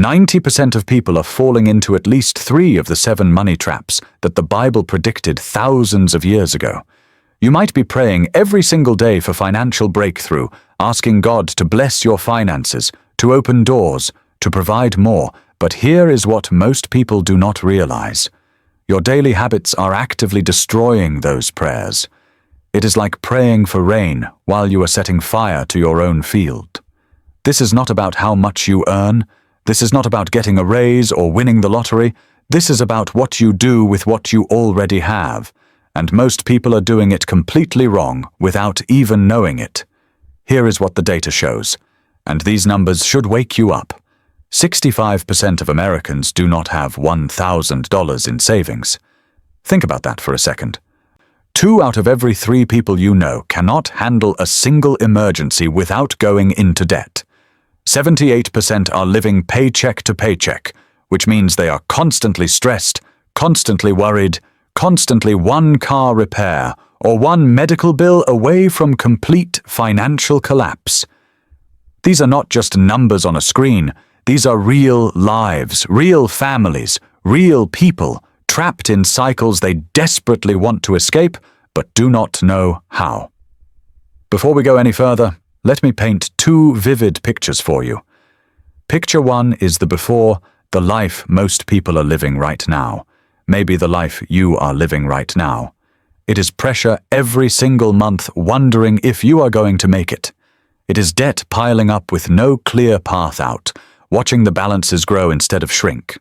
90% of people are falling into at least 3 of the 7 money traps that the Bible predicted thousands of years ago. You might be praying every single day for financial breakthrough, asking God to bless your finances, to open doors, to provide more, but here is what most people do not realize. Your daily habits are actively destroying those prayers. It is like praying for rain while you are setting fire to your own field. This is not about how much you earn. This is not about getting a raise or winning the lottery. This is about what you do with what you already have, and most people are doing it completely wrong without even knowing it. Here is what the data shows, and these numbers should wake you up. 65% of Americans do not have $1,000 in savings. Think about that for a second. 2 out of every 3 people you know cannot handle a single emergency without going into debt. 78% are living paycheck to paycheck, which means they are constantly stressed, constantly worried, constantly one car repair or one medical bill away from complete financial collapse. These are not just numbers on a screen. These are real lives, real families, real people trapped in cycles they desperately want to escape but do not know how. Before we go any further, let me paint 2 vivid pictures for you. Picture 1 is the before, the life most people are living right now, maybe the life you are living right now. It is pressure every single month, wondering if you are going to make it. It is debt piling up with no clear path out, watching the balances grow instead of shrink.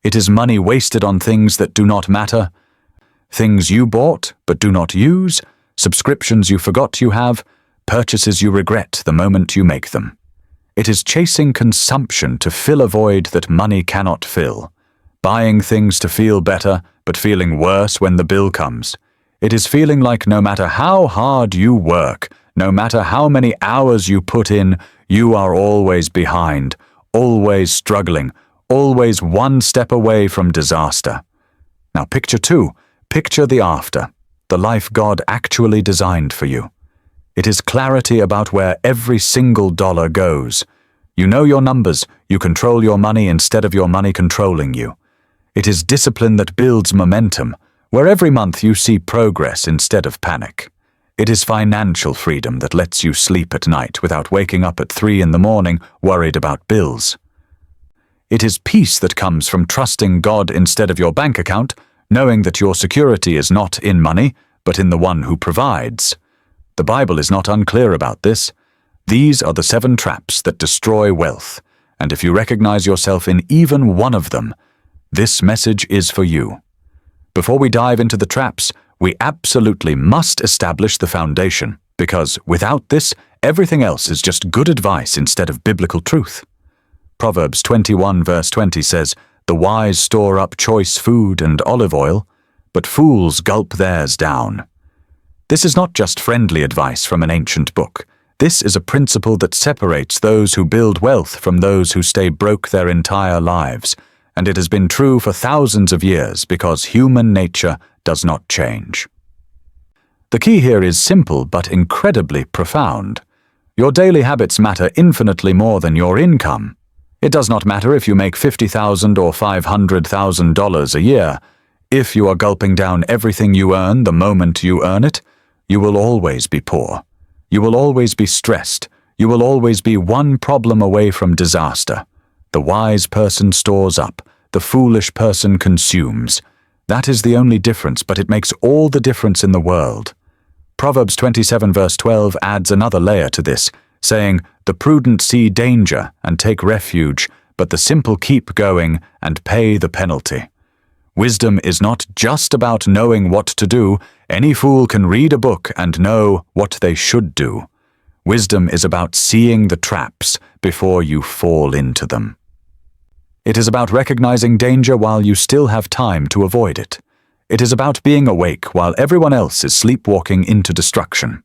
It is money wasted on things that do not matter, things you bought but do not use, subscriptions you forgot you have, purchases you regret the moment you make them. It is chasing consumption to fill a void that money cannot fill, buying things to feel better but feeling worse when the bill comes. It is feeling like no matter how hard you work, no matter how many hours you put in, you are always behind, always struggling, always one step away from disaster. Now picture 2, picture the after, the life God actually designed for you. It is clarity about where every single dollar goes. You know your numbers, you control your money instead of your money controlling you. It is discipline that builds momentum, where every month you see progress instead of panic. It is financial freedom that lets you sleep at night without waking up at 3 in the morning worried about bills. It is peace that comes from trusting God instead of your bank account, knowing that your security is not in money, but in the one who provides. The Bible is not unclear about this. These are the 7 traps that destroy wealth, and if you recognize yourself in even one of them, this message is for you. Before we dive into the traps, we absolutely must establish the foundation, because without this, everything else is just good advice instead of biblical truth. Proverbs 21 verse 20 says, "The wise store up choice food and olive oil, but fools gulp theirs down." This is not just friendly advice from an ancient book. This is a principle that separates those who build wealth from those who stay broke their entire lives, and it has been true for thousands of years because human nature does not change. The key here is simple but incredibly profound. Your daily habits matter infinitely more than your income. It does not matter if you make $50,000 or $500,000 a year. If you are gulping down everything you earn the moment you earn it, you will always be poor. You will always be stressed. You will always be one problem away from disaster. The wise person stores up. The foolish person consumes. That is the only difference, but it makes all the difference in the world. Proverbs 27 verse 12 adds another layer to this, saying, "The prudent see danger and take refuge, but the simple keep going and pay the penalty." Wisdom is not just about knowing what to do. Any fool can read a book and know what they should do. Wisdom is about seeing the traps before you fall into them. It is about recognizing danger while you still have time to avoid it. It is about being awake while everyone else is sleepwalking into destruction.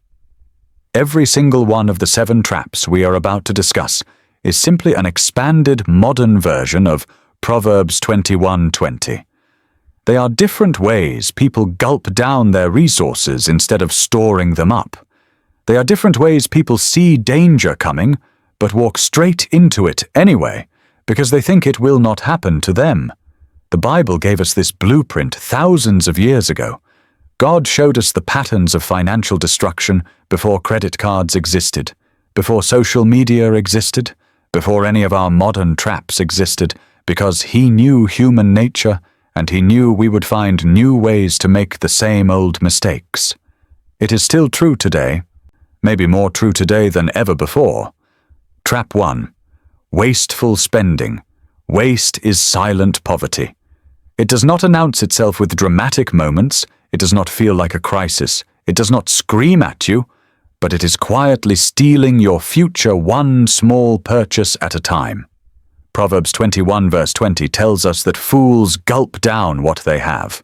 Every single one of the 7 traps we are about to discuss is simply an expanded modern version of Proverbs 21:20. They are different ways people gulp down their resources instead of storing them up. They are different ways people see danger coming, but walk straight into it anyway, because they think it will not happen to them. The Bible gave us this blueprint thousands of years ago. God showed us the patterns of financial destruction before credit cards existed, before social media existed, before any of our modern traps existed, because He knew human nature and He knew we would find new ways to make the same old mistakes. It is still true today, maybe more true today than ever before. Trap 1. Wasteful spending. Waste is silent poverty. It does not announce itself with dramatic moments, it does not feel like a crisis, it does not scream at you, but it is quietly stealing your future one small purchase at a time. Proverbs 21 verse 20 tells us that fools gulp down what they have.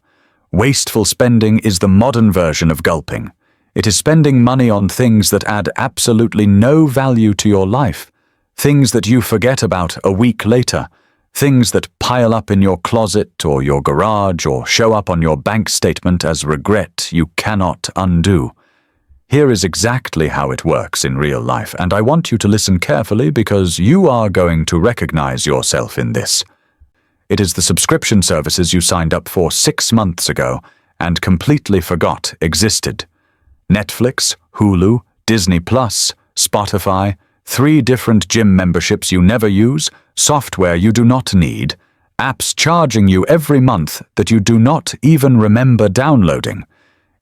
Wasteful spending is the modern version of gulping. It is spending money on things that add absolutely no value to your life, things that you forget about a week later, things that pile up in your closet or your garage or show up on your bank statement as regret you cannot undo. Here is exactly how it works in real life, and I want you to listen carefully because you are going to recognize yourself in this. It is the subscription services you signed up for 6 months ago and completely forgot existed. Netflix, Hulu, Disney+, Spotify, 3 different gym memberships you never use, software you do not need, apps charging you every month that you do not even remember downloading.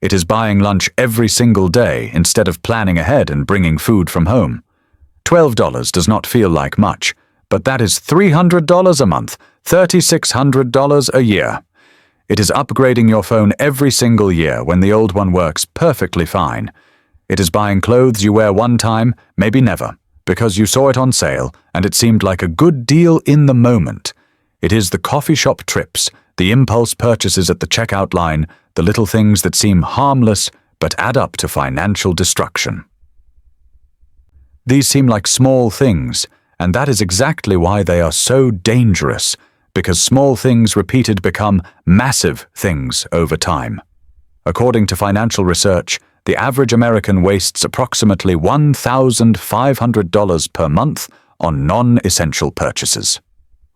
It is buying lunch every single day instead of planning ahead and bringing food from home. $12 does not feel like much, but that is $300 a month, $3,600 a year. It is upgrading your phone every single year when the old one works perfectly fine. It is buying clothes you wear one time, maybe never, because you saw it on sale and it seemed like a good deal in the moment. It is the coffee shop trips, the impulse purchases at the checkout line, the little things that seem harmless but add up to financial destruction. These seem like small things, and that is exactly why they are so dangerous, because small things repeated become massive things over time. According to financial research, the average American wastes approximately $1,500 per month on non-essential purchases.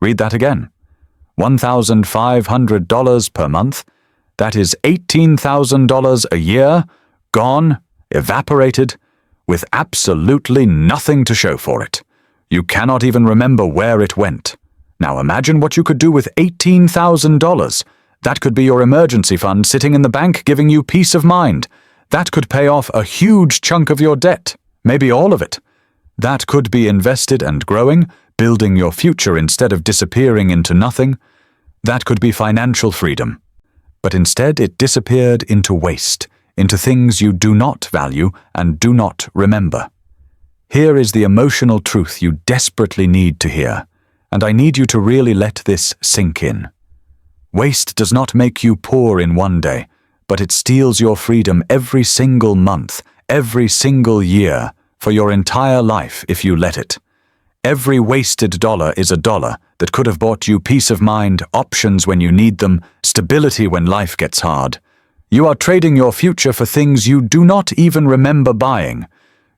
Read that again. $1,500 per month. That is $18,000 a year, gone, evaporated, with absolutely nothing to show for it. You cannot even remember where it went. Now imagine what you could do with $18,000. That could be your emergency fund sitting in the bank giving you peace of mind. That could pay off a huge chunk of your debt, maybe all of it. That could be invested and growing, building your future instead of disappearing into nothing. That could be financial freedom. But instead it disappeared into waste, into things you do not value and do not remember. Here is the emotional truth you desperately need to hear, and I need you to really let this sink in. Waste does not make you poor in one day, but it steals your freedom every single month, every single year, for your entire life if you let it. Every wasted dollar is a dollar that could have bought you peace of mind, options when you need them, stability when life gets hard. You are trading your future for things you do not even remember buying.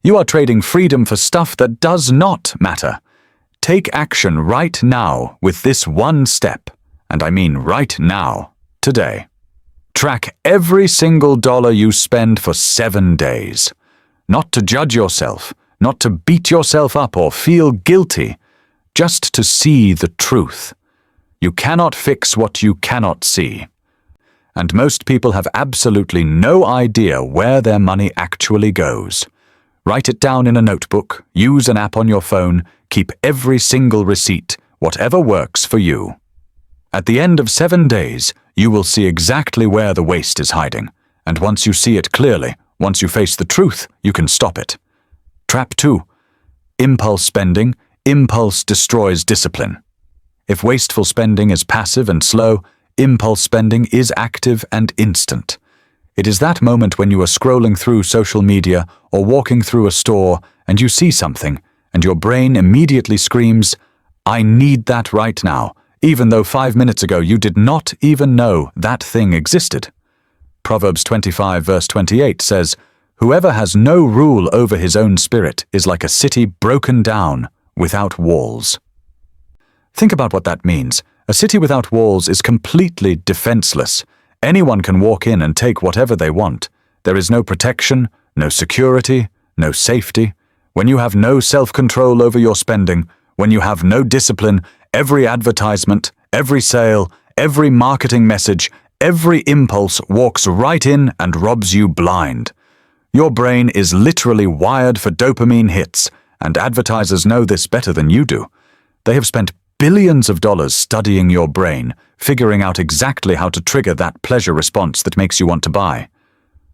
You are trading freedom for stuff that does not matter. Take action right now with this one step, and I mean right now, today. Track every single dollar you spend for 7 days. Not to judge yourself, not to beat yourself up or feel guilty, just to see the truth. You cannot fix what you cannot see. And most people have absolutely no idea where their money actually goes. Write it down in a notebook, use an app on your phone, keep every single receipt, whatever works for you. At the end of 7 days, you will see exactly where the waste is hiding, and once you see it clearly, once you face the truth, you can stop it. Trap 2. Impulse spending. Impulse destroys discipline. If wasteful spending is passive and slow, impulse spending is active and instant. It is that moment when you are scrolling through social media or walking through a store and you see something, and your brain immediately screams, "I need that right now," even though 5 minutes ago you did not even know that thing existed. Proverbs 25 verse 28 says, "Whoever has no rule over his own spirit is like a city broken down without walls." Think about what that means. A city without walls is completely defenseless. Anyone can walk in and take whatever they want. There is no protection, no security, no safety. When you have no self-control over your spending, when you have no discipline, every advertisement, every sale, every marketing message, every impulse walks right in and robs you blind. Your brain is literally wired for dopamine hits, and advertisers know this better than you do. They have spent billions of dollars studying your brain, figuring out exactly how to trigger that pleasure response that makes you want to buy.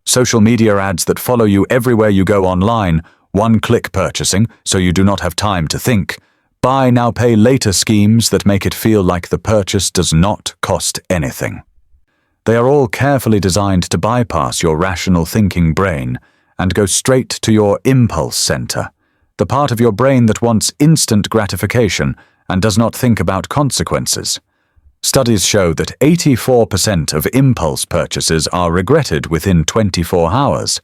Social media ads that follow you everywhere you go online, one-click purchasing so you do not have time to think, buy now pay later schemes that make it feel like the purchase does not cost anything. They are all carefully designed to bypass your rational thinking brain and go straight to your impulse center, the part of your brain that wants instant gratification and does not think about consequences. Studies show that 84% of impulse purchases are regretted within 24 hours.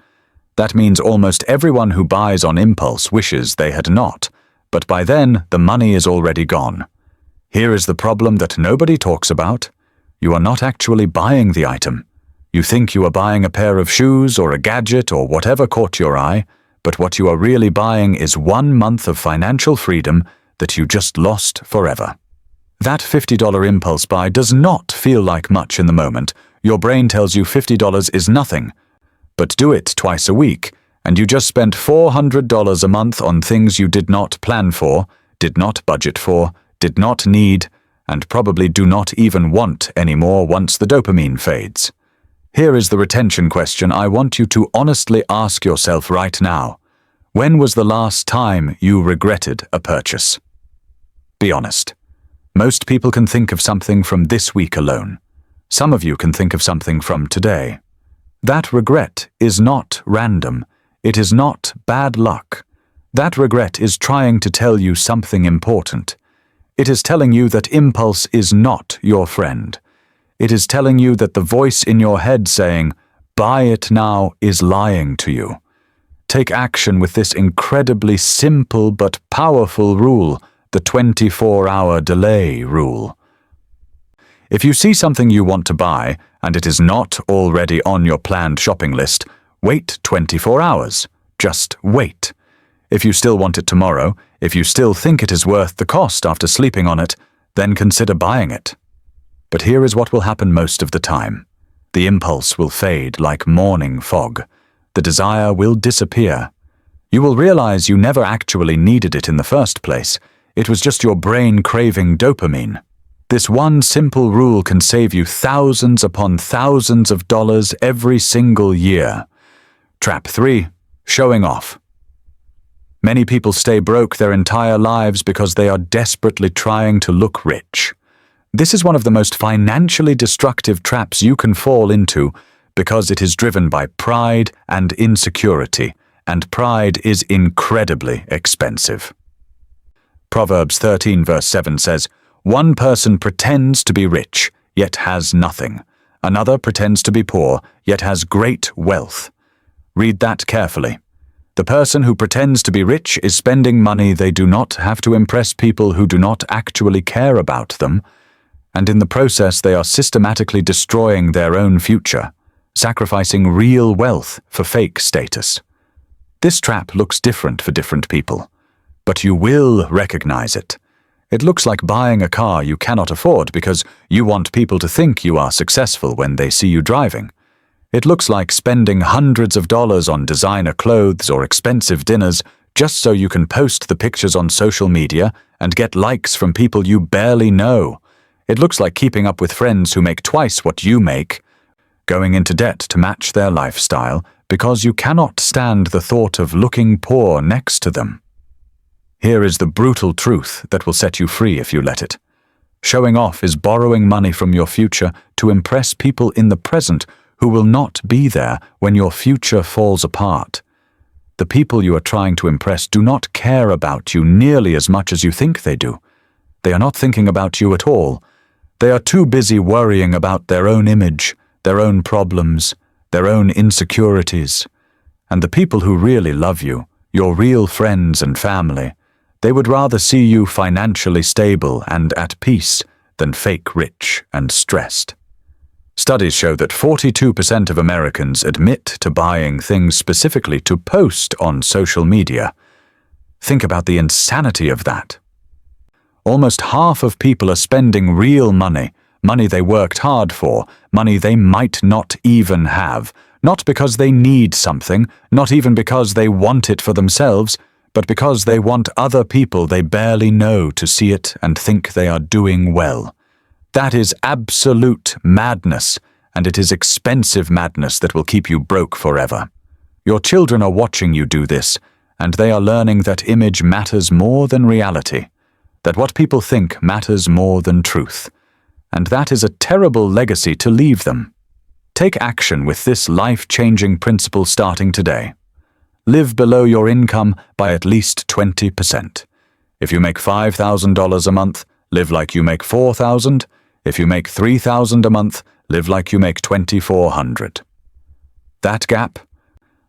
That means almost everyone who buys on impulse wishes they had not, but by then the money is already gone. Here is the problem that nobody talks about. You are not actually buying the item. You think you are buying a pair of shoes or a gadget or whatever caught your eye, but what you are really buying is 1 month of financial freedom that you just lost forever. That $50 impulse buy does not feel like much in the moment. Your brain tells you $50 is nothing. But do it twice a week, and you just spent $400 a month on things you did not plan for, did not budget for, did not need, and probably do not even want anymore once the dopamine fades. Here is the retention question I want you to honestly ask yourself right now. When was the last time you regretted a purchase? Be honest. Most people can think of something from this week alone. Some of you can think of something from today. That regret is not random. It is not bad luck. That regret is trying to tell you something important. It is telling you that impulse is not your friend. It is telling you that the voice in your head saying, "Buy it now," is lying to you. Take action with this incredibly simple but powerful rule, the 24-hour delay rule. If you see something you want to buy and it is not already on your planned shopping list, wait 24 hours. Just wait. If you still want it tomorrow, if you still think it is worth the cost after sleeping on it, then consider buying it. But here is what will happen most of the time. The impulse will fade like morning fog. The desire will disappear. You will realize you never actually needed it in the first place. It was just your brain craving dopamine. This one simple rule can save you thousands upon thousands of dollars every single year. Trap 3. Showing off. Many people stay broke their entire lives because they are desperately trying to look rich. This is one of the most financially destructive traps you can fall into because it is driven by pride and insecurity, and pride is incredibly expensive. Proverbs 13 verse 7 says, "One person pretends to be rich, yet has nothing. Another pretends to be poor, yet has great wealth." Read that carefully. The person who pretends to be rich is spending money they do not have to impress people who do not actually care about them, and in the process they are systematically destroying their own future, sacrificing real wealth for fake status. This trap looks different for different people, but you will recognize it. It looks like buying a car you cannot afford because you want people to think you are successful when they see you driving. It looks like spending hundreds of dollars on designer clothes or expensive dinners just so you can post the pictures on social media and get likes from people you barely know. It looks like keeping up with friends who make twice what you make, going into debt to match their lifestyle because you cannot stand the thought of looking poor next to them. Here is the brutal truth that will set you free if you let it. Showing off is borrowing money from your future to impress people in the present who will not be there when your future falls apart. The people you are trying to impress do not care about you nearly as much as you think they do. They are not thinking about you at all. They are too busy worrying about their own image, their own problems, their own insecurities. And the people who really love you, your real friends and family, They would rather see you financially stable and at peace than fake rich and stressed. Studies show that 42% of Americans admit to buying things specifically to post on social media. Think about the insanity of that. Almost half of people are spending real money, money they worked hard for, money they might not even have, not because they need something, not even because they want it for themselves, but because they want other people they barely know to see it and think they are doing well. That is absolute madness, and it is expensive madness that will keep you broke forever. Your children are watching you do this, and they are learning that image matters more than reality, that what people think matters more than truth, and that is a terrible legacy to leave them. Take action with this life-changing principle starting today. Live below your income by at least 20%. If you make $5,000 a month, live like you make $4,000. If you make $3,000 a month, live like you make $2,400. That gap,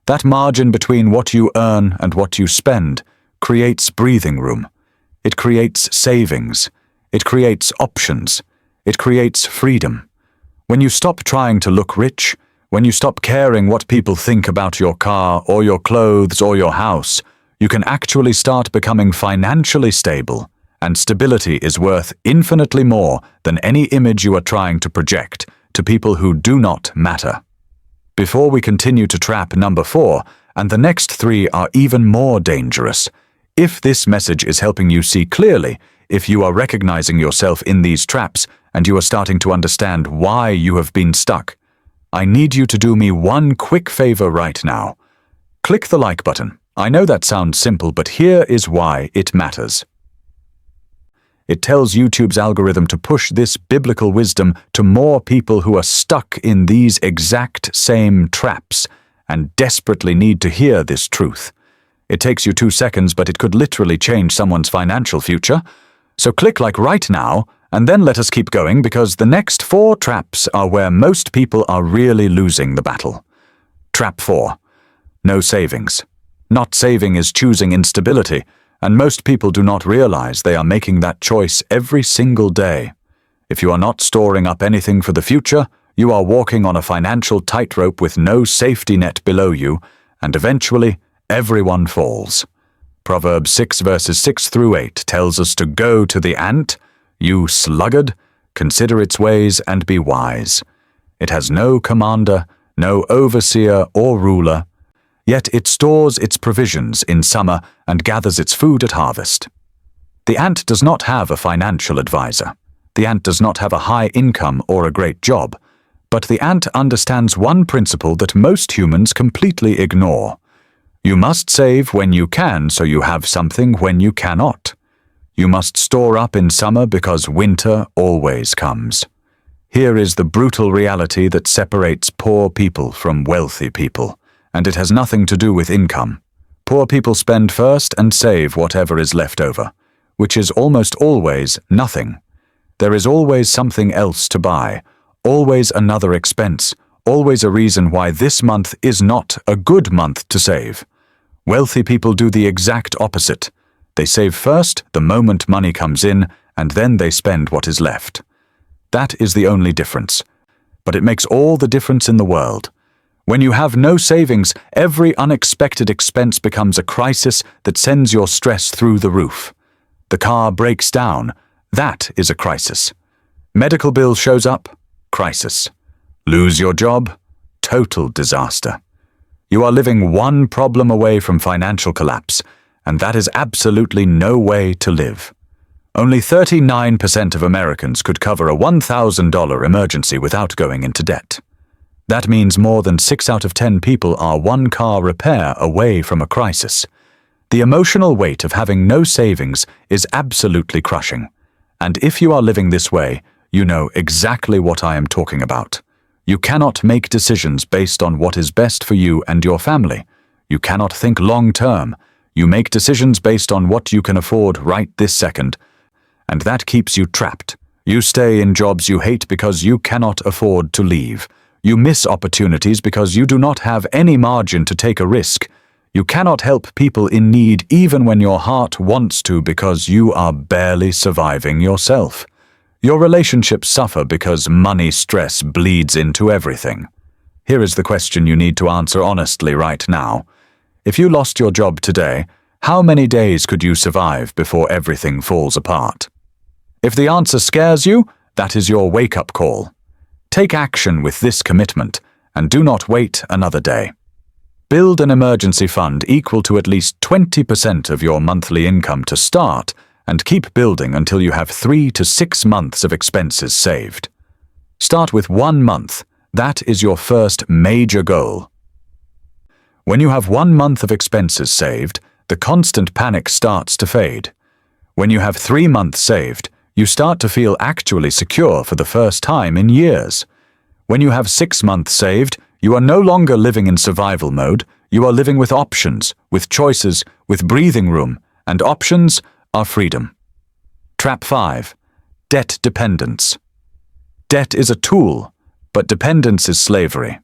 that margin between what you earn and what you spend, creates breathing room. It creates savings. It creates options. It creates freedom. When you stop trying to look rich, when you stop caring what people think about your car or your clothes or your house, you can actually start becoming financially stable, and stability is worth infinitely more than any image you are trying to project to people who do not matter. Before we continue to trap number 4, and the next 3 are even more dangerous, if this message is helping you see clearly, if you are recognizing yourself in these traps and you are starting to understand why you have been stuck, I need you to do me one quick favor right now. Click the like button. I know that sounds simple, but here is why it matters. It tells YouTube's algorithm to push this biblical wisdom to more people who are stuck in these exact same traps and desperately need to hear this truth. It takes you 2 seconds, but it could literally change someone's financial future. So click like right now, and then let us keep going, because the next 4 traps are where most people are really losing the battle. Trap 4. No savings. Not saving is choosing instability, and most people do not realize they are making that choice every single day. If you are not storing up anything for the future, you are walking on a financial tightrope with no safety net below you, and eventually, everyone falls. Proverbs 6 verses 6 through 8 tells us to go to the ant, you sluggard, consider its ways and be wise. It has no commander, no overseer or ruler, yet it stores its provisions in summer and gathers its food at harvest. The ant does not have a financial advisor. The ant does not have a high income or a great job, but the ant understands one principle that most humans completely ignore. You must save when you can so you have something when you cannot. You must store up in summer because winter always comes. Here is the brutal reality that separates poor people from wealthy people, and it has nothing to do with income. Poor people spend first and save whatever is left over, which is almost always nothing. There is always something else to buy, always another expense, always a reason why this month is not a good month to save. Wealthy people do the exact opposite. They save first the moment money comes in, and then they spend what is left. That is the only difference. But it makes all the difference in the world. When you have no savings, every unexpected expense becomes a crisis that sends your stress through the roof. The car breaks down. That is a crisis. Medical bill shows up. Crisis. Lose your job. Total disaster. You are living one problem away from financial collapse, and that is absolutely no way to live. Only 39% of Americans could cover a $1,000 emergency without going into debt. That means more than 6 out of 10 people are one car repair away from a crisis. The emotional weight of having no savings is absolutely crushing. And if you are living this way, you know exactly what I am talking about. You cannot make decisions based on what is best for you and your family. You cannot think long term. You make decisions based on what you can afford right this second, and that keeps you trapped. You stay in jobs you hate because you cannot afford to leave. You miss opportunities because you do not have any margin to take a risk. You cannot help people in need even when your heart wants to because you are barely surviving yourself. Your relationships suffer because money stress bleeds into everything. Here is the question you need to answer honestly right now. If you lost your job today, how many days could you survive before everything falls apart? If the answer scares you, that is your wake-up call. Take action with this commitment, and do not wait another day. Build an emergency fund equal to at least 20% of your monthly income to start, and keep building until you have 3 to 6 months of expenses saved. Start with 1 month. That is your first major goal. When you have 1 month of expenses saved, the constant panic starts to fade. When you have 3 months saved, you start to feel actually secure for the first time in years. When you have 6 months saved, you are no longer living in survival mode, you are living with options, with choices, with breathing room, and options are freedom. Trap 5. Debt dependence. Debt is a tool, but dependence is slavery.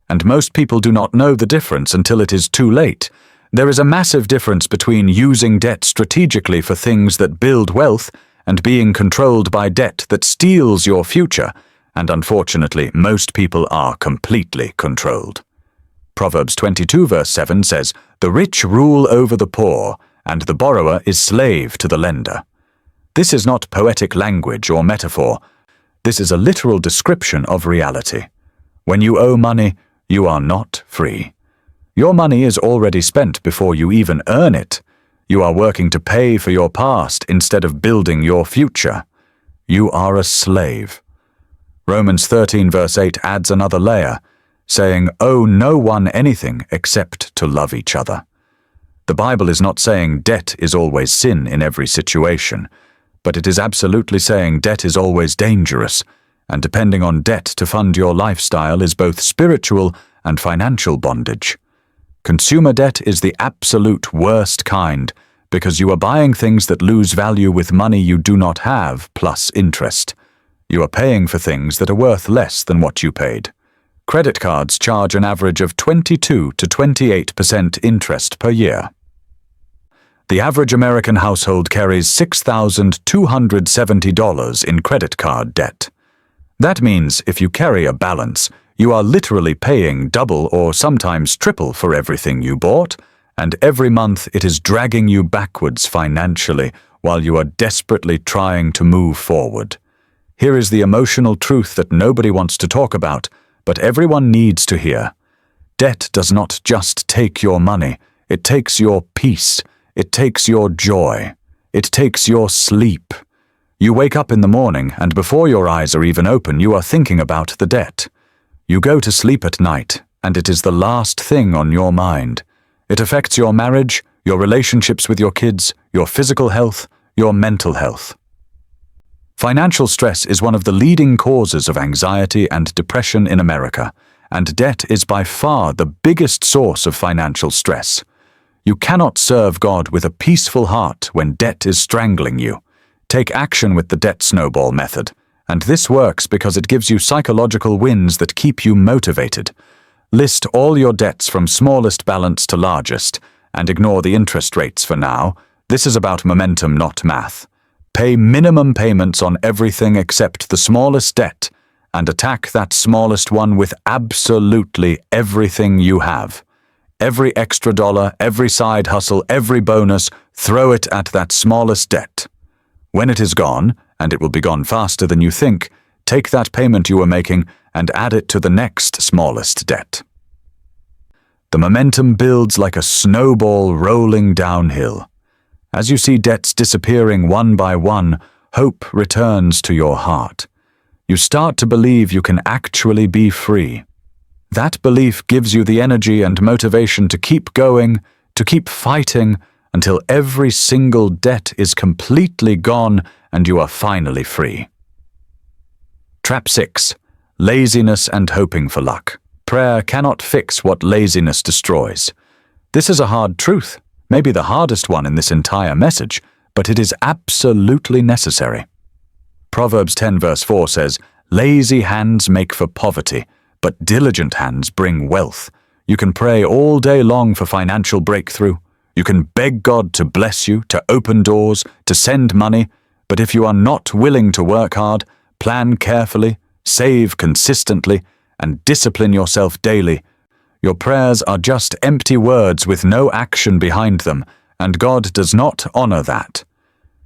And most people do not know the difference until it is too late. There is a massive difference between using debt strategically for things that build wealth and being controlled by debt that steals your future. And unfortunately, most people are completely controlled. Proverbs 22 verse 7 says, "The rich rule over the poor, and the borrower is slave to the lender." This is not poetic language or metaphor. This is a literal description of reality. When you owe money, you are not free. Your money is already spent before you even earn it. You are working to pay for your past instead of building your future. You are a slave. Romans 13 verse 8 adds another layer, saying, "Owe no one anything except to love each other." The Bible is not saying debt is always sin in every situation, but it is absolutely saying debt is always dangerous, and depending on debt to fund your lifestyle is both spiritual and financial bondage. Consumer debt is the absolute worst kind, because you are buying things that lose value with money you do not have, plus interest. You are paying for things that are worth less than what you paid. Credit cards charge an average of 22 to 28% interest per year. The average American household carries $6,270 in credit card debt. That means if you carry a balance, you are literally paying double or sometimes triple for everything you bought, and every month it is dragging you backwards financially while you are desperately trying to move forward. Here is the emotional truth that nobody wants to talk about, but everyone needs to hear. Debt does not just take your money, it takes your peace, it takes your joy, it takes your sleep. You wake up in the morning and before your eyes are even open, you are thinking about the debt. You go to sleep at night and it is the last thing on your mind. It affects your marriage, your relationships with your kids, your physical health, your mental health. Financial stress is one of the leading causes of anxiety and depression in America, and debt is by far the biggest source of financial stress. You cannot serve God with a peaceful heart when debt is strangling you. Take action with the debt snowball method, and this works because it gives you psychological wins that keep you motivated. List all your debts from smallest balance to largest, and ignore the interest rates for now. This is about momentum, not math. Pay minimum payments on everything except the smallest debt, and attack that smallest one with absolutely everything you have. Every extra dollar, every side hustle, every bonus, throw it at that smallest debt. When it is gone, and it will be gone faster than you think, take that payment you were making and add it to the next smallest debt. The momentum builds like a snowball rolling downhill. As you see debts disappearing one by one, hope returns to your heart. You start to believe you can actually be free. That belief gives you the energy and motivation to keep going, to keep fighting, until every single debt is completely gone and you are finally free. Trap 6. Laziness and hoping for luck. Prayer cannot fix what laziness destroys. This is a hard truth, maybe the hardest one in this entire message, but it is absolutely necessary. Proverbs 10 verse 4 says, "Lazy hands make for poverty, but diligent hands bring wealth. You can pray all day long for financial breakthrough. You can beg God to bless you, to open doors, to send money, but if you are not willing to work hard, plan carefully, save consistently, and discipline yourself daily, your prayers are just empty words with no action behind them, and God does not honor that.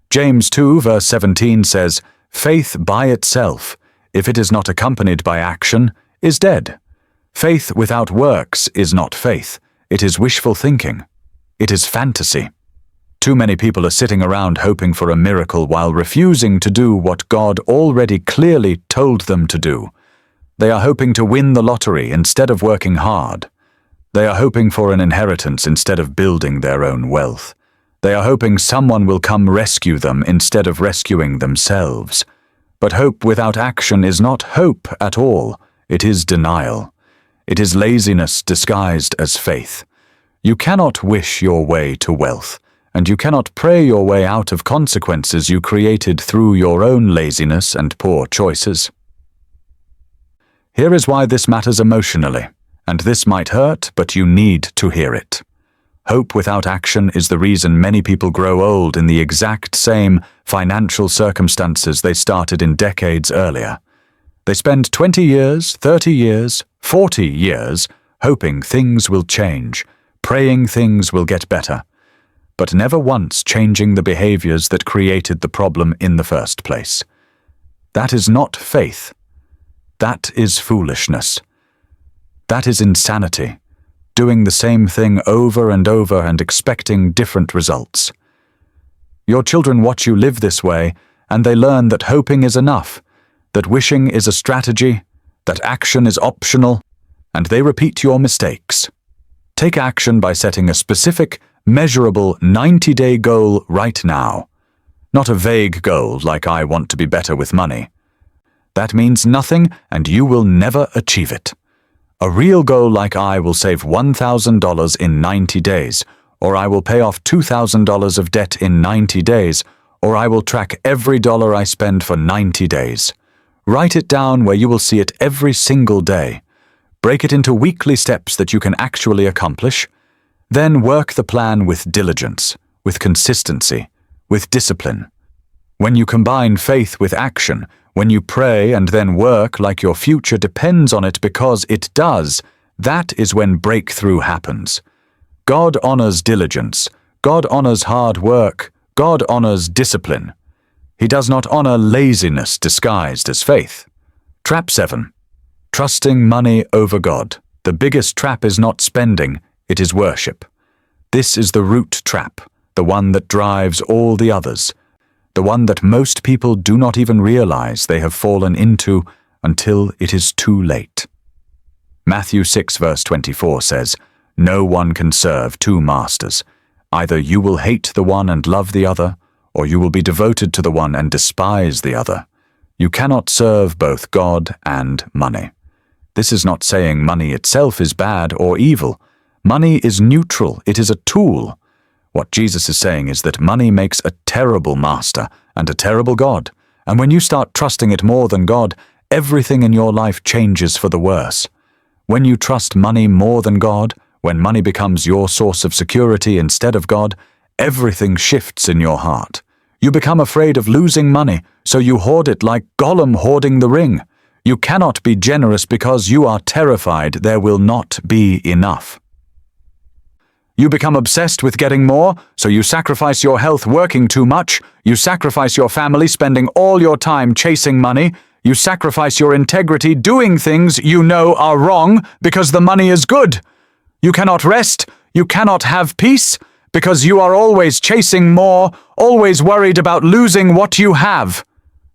James 2 verse 17 says, "Faith by itself, if it is not accompanied by action, is dead. Faith without works is not faith. It is wishful thinking. It is fantasy." Too many people are sitting around hoping for a miracle while refusing to do what God already clearly told them to do. They are hoping to win the lottery instead of working hard. They are hoping for an inheritance instead of building their own wealth. They are hoping someone will come rescue them instead of rescuing themselves. But hope without action is not hope at all. It is denial. It is laziness disguised as faith. You cannot wish your way to wealth, and you cannot pray your way out of consequences you created through your own laziness and poor choices. Here is why this matters emotionally, and this might hurt, but you need to hear it. Hope without action is the reason many people grow old in the exact same financial circumstances they started in decades earlier. They spend 20 years, 30 years, 40 years hoping things will change, praying things will get better, but never once changing the behaviors that created the problem in the first place. That is not faith. That is foolishness. That is insanity, doing the same thing over and over and expecting different results. Your children watch you live this way, and they learn that hoping is enough, that wishing is a strategy, that action is optional, and they repeat your mistakes. Take action by setting a specific, measurable 90-day goal right now. Not a vague goal like "I want to be better with money." That means nothing, and you will never achieve it. A real goal like "I will save $1,000 in 90 days, or I will pay off $2,000 of debt in 90 days, or I will track every dollar I spend for 90 days. Write it down where you will see it every single day. Break it into weekly steps that you can actually accomplish. Then work the plan with diligence, with consistency, with discipline. When you combine faith with action, when you pray and then work like your future depends on it because it does, that is when breakthrough happens. God honors diligence. God honors hard work. God honors discipline. He does not honor laziness disguised as faith. Trap 7. Trusting money over God. The biggest trap is not spending, it is worship. This is the root trap, the one that drives all the others, the one that most people do not even realize they have fallen into until it is too late. Matthew 6 verse 24 says, "No one can serve two masters. Either you will hate the one and love the other, or you will be devoted to the one and despise the other. You cannot serve both God and money." This is not saying money itself is bad or evil. Money is neutral. It is a tool. What Jesus is saying is that money makes a terrible master and a terrible God, and when you start trusting it more than God, everything in your life changes for the worse. When you trust money more than God, when money becomes your source of security instead of God, everything shifts in your heart. You become afraid of losing money, so you hoard it like Gollum hoarding the ring. You cannot be generous because you are terrified there will not be enough. You become obsessed with getting more, so you sacrifice your health working too much, you sacrifice your family spending all your time chasing money, you sacrifice your integrity doing things you know are wrong because the money is good. You cannot rest, you cannot have peace, because you are always chasing more, always worried about losing what you have.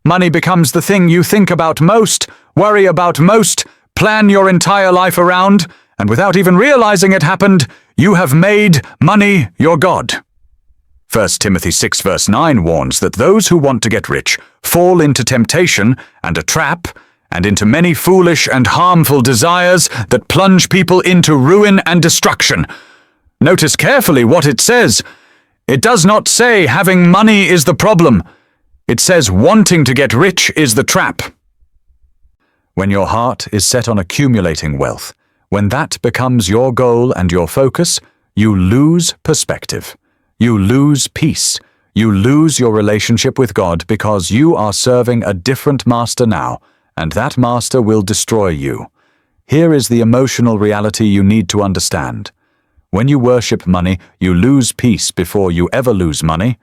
Money becomes the thing you think about most, worry about most, plan your entire life around, and without even realizing it happened, you have made money your God. 1 Timothy 6 verse 9 warns that those who want to get rich fall into temptation and a trap, and into many foolish and harmful desires that plunge people into ruin and destruction. Notice carefully what it says. It does not say having money is the problem. It says wanting to get rich is the trap. When your heart is set on accumulating wealth, When that becomes your goal and your focus, you lose perspective. You lose peace. You lose your relationship with God because you are serving a different master now, and that master will destroy you. Here is the emotional reality you need to understand. When you worship money, you lose peace before you ever lose money.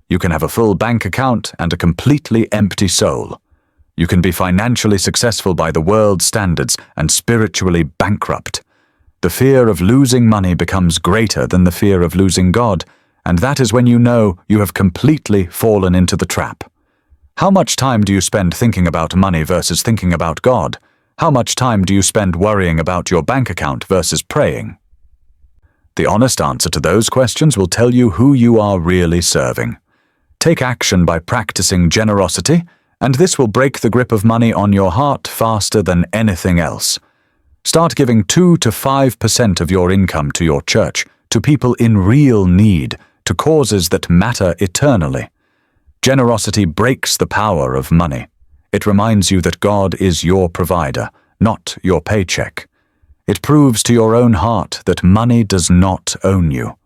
You can have a full bank account and a completely empty soul. You can be financially successful by the world's standards and spiritually bankrupt. The fear of losing money becomes greater than the fear of losing God, and that is when you know you have completely fallen into the trap. How much time do you spend thinking about money versus thinking about God? How much time do you spend worrying about your bank account versus praying? The honest answer to those questions will tell you who you are really serving. Take action by practicing generosity, and this will break the grip of money on your heart faster than anything else. Start giving 2 to 5% of your income to your church, to people in real need, to causes that matter eternally. Generosity breaks the power of money. It reminds you that God is your provider, not your paycheck. It proves to your own heart that money does not own you.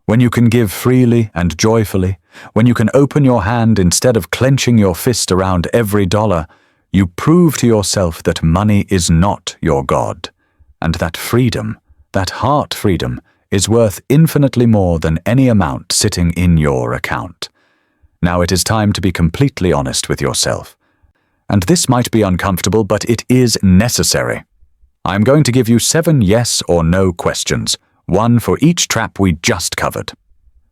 When you can give freely and joyfully, when you can open your hand instead of clenching your fist around every dollar, you prove to yourself that money is not your God, and that freedom, that heart freedom, is worth infinitely more than any amount sitting in your account. Now it is time to be completely honest with yourself. And this might be uncomfortable, but it is necessary. I am going to give you 7 yes or no questions, one for each trap we just covered.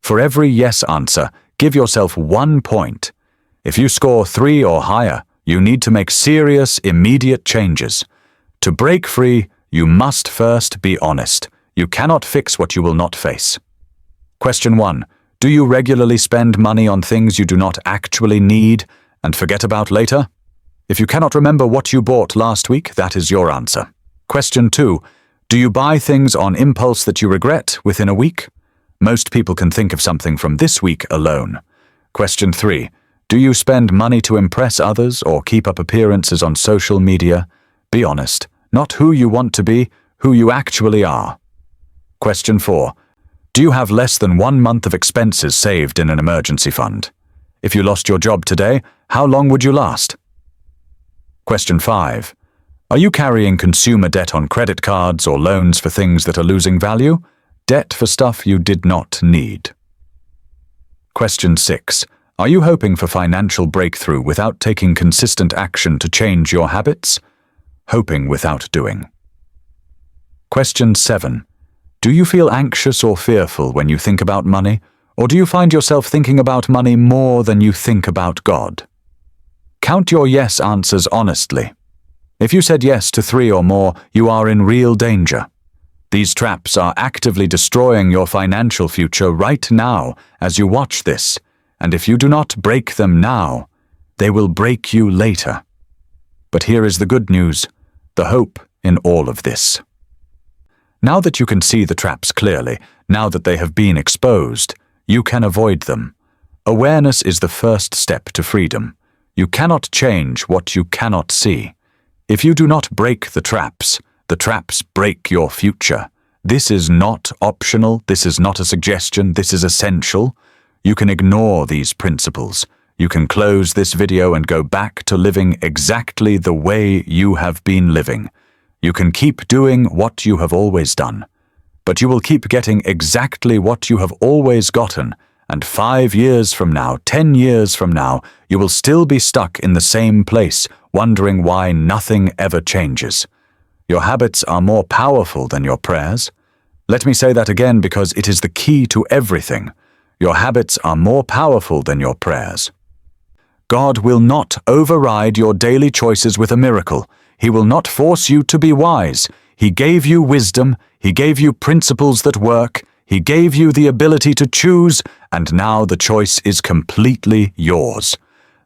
For every yes answer, give yourself 1 point. If you score 3 or higher, you need to make serious, immediate changes. To break free, you must first be honest. You cannot fix what you will not face. Question 1. Do you regularly spend money on things you do not actually need and forget about later? If you cannot remember what you bought last week, that is your answer. Question 2. Do you buy things on impulse that you regret within a week? Most people can think of something from this week alone. Question 3. Do you spend money to impress others or keep up appearances on social media? Be honest, not who you want to be, who you actually are. Question 4. Do you have less than 1 month of expenses saved in an emergency fund? If you lost your job today, how long would you last? Question 5. Are you carrying consumer debt on credit cards or loans for things that are losing value? Debt for stuff you did not need. Question 6. Are you hoping for financial breakthrough without taking consistent action to change your habits? Hoping without doing. Question 7. Do you feel anxious or fearful when you think about money, or do you find yourself thinking about money more than you think about God? Count your yes answers honestly. If you said yes to 3 or more, you are in real danger. These traps are actively destroying your financial future right now as you watch this, and if you do not break them now, they will break you later. But here is the good news, the hope in all of this. Now that you can see the traps clearly, now that they have been exposed, you can avoid them. Awareness is the first step to freedom. You cannot change what you cannot see. If you do not break the traps break your future. This is not optional, this is not a suggestion, this is essential. You can ignore these principles. You can close this video and go back to living exactly the way you have been living. You can keep doing what you have always done. But you will keep getting exactly what you have always gotten, and 5 years from now, 10 years from now, you will still be stuck in the same place, wondering why nothing ever changes. Your habits are more powerful than your prayers. Let me say that again because it is the key to everything. Your habits are more powerful than your prayers. God will not override your daily choices with a miracle. He will not force you to be wise. He gave you wisdom. He gave you principles that work. He gave you the ability to choose, and now the choice is completely yours.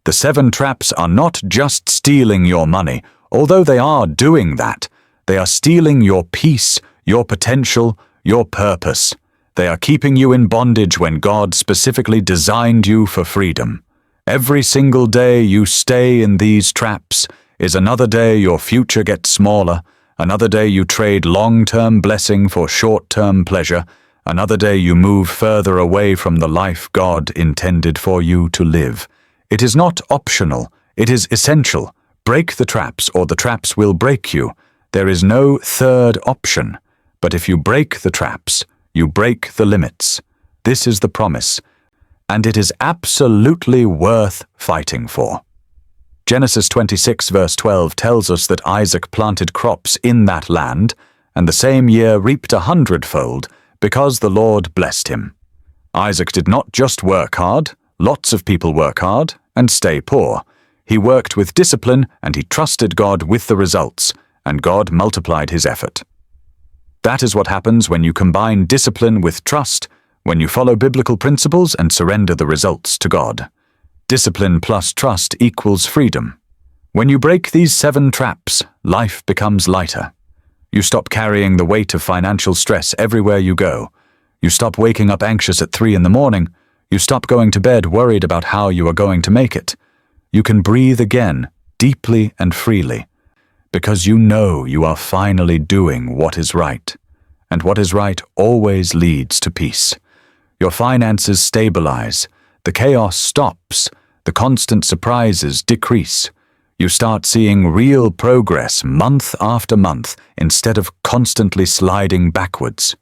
The 7 traps are not just stealing your money, although they are doing that. They are stealing your peace, your potential, your purpose. They are keeping you in bondage when God specifically designed you for freedom. Every single day you stay in these traps is another day your future gets smaller, Another day you trade long-term blessing for short-term pleasure. Another day you move further away from the life God intended for you to live. It is not optional. It is essential. Break the traps, or the traps will break you. There is no third option. But if you break the traps, you break the limits. This is the promise, and it is absolutely worth fighting for. Genesis 26 verse 12 tells us that Isaac planted crops in that land, and the same year reaped 100-fold, because the Lord blessed him. Isaac did not just work hard. Lots of people work hard and stay poor. He worked with discipline, and he trusted God with the results, and God multiplied his effort. That is what happens when you combine discipline with trust, when you follow biblical principles and surrender the results to God. Discipline plus trust equals freedom. When you break these 7 traps, life becomes lighter. You stop carrying the weight of financial stress everywhere you go. You stop waking up anxious at 3 in the morning. You stop going to bed worried about how you are going to make it. You can breathe again, deeply and freely, because you know you are finally doing what is right. And what is right always leads to peace. Your finances stabilize. The chaos stops. The constant surprises decrease. You start seeing real progress month after month instead of constantly sliding backwards.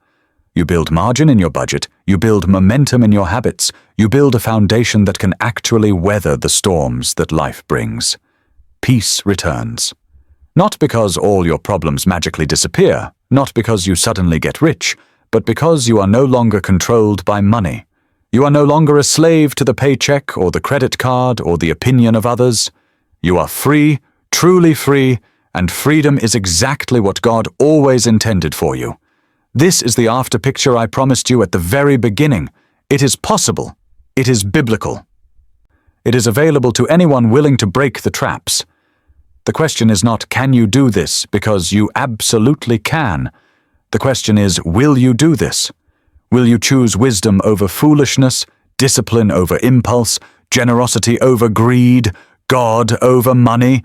You build margin in your budget. You build momentum in your habits. You build a foundation that can actually weather the storms that life brings. Peace returns. Not because all your problems magically disappear, not because you suddenly get rich, but because you are no longer controlled by money. You are no longer a slave to the paycheck or the credit card or the opinion of others. You are free, truly free, and freedom is exactly what God always intended for you. This is the after picture I promised you at the very beginning. It is possible. It is biblical. It is available to anyone willing to break the traps. The question is not, can you do this? Because you absolutely can. The question is, will you do this? Will you choose wisdom over foolishness, discipline over impulse, generosity over greed, God over money?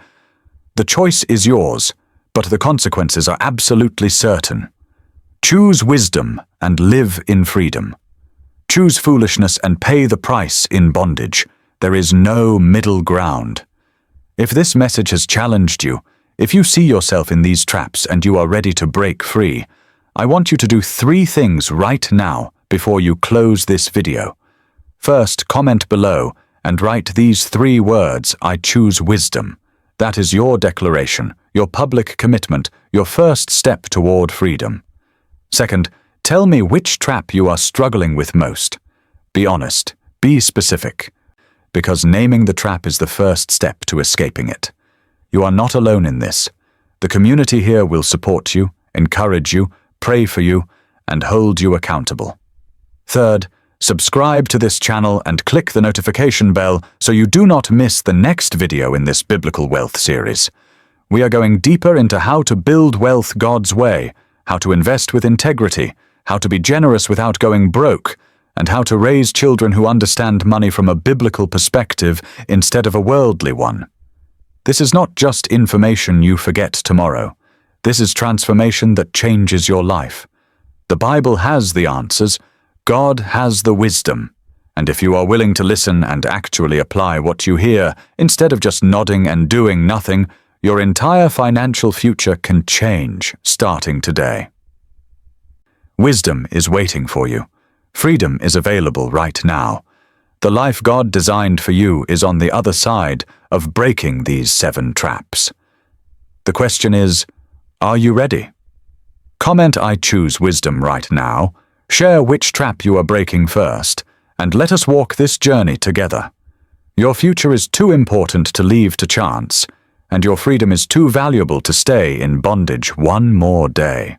The choice is yours, but the consequences are absolutely certain. Choose wisdom and live in freedom. Choose foolishness and pay the price in bondage. There is no middle ground. If this message has challenged you, if you see yourself in these traps and you are ready to break free, I want you to do 3 things right now before you close this video. First, comment below and write these 3 words, I choose wisdom. That is your declaration, your public commitment, your first step toward freedom. Second, tell me which trap you are struggling with most. Be honest, be specific, because naming the trap is the first step to escaping it. You are not alone in this. The community here will support you, encourage you, pray for you, and hold you accountable. Third, subscribe to this channel and click the notification bell so you do not miss the next video in this Biblical Wealth series. We are going deeper into how to build wealth God's way, how to invest with integrity, how to be generous without going broke, and how to raise children who understand money from a biblical perspective instead of a worldly one. This is not just information you forget tomorrow. This is transformation that changes your life. The Bible has the answers. God has the wisdom. And if you are willing to listen and actually apply what you hear, instead of just nodding and doing nothing, your entire financial future can change starting today. Wisdom is waiting for you. Freedom is available right now. The life God designed for you is on the other side of breaking these 7 traps. The question is, are you ready? Comment I choose wisdom right now, share which trap you are breaking first, and let us walk this journey together. Your future is too important to leave to chance, and your freedom is too valuable to stay in bondage one more day.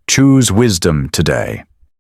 Choose wisdom today.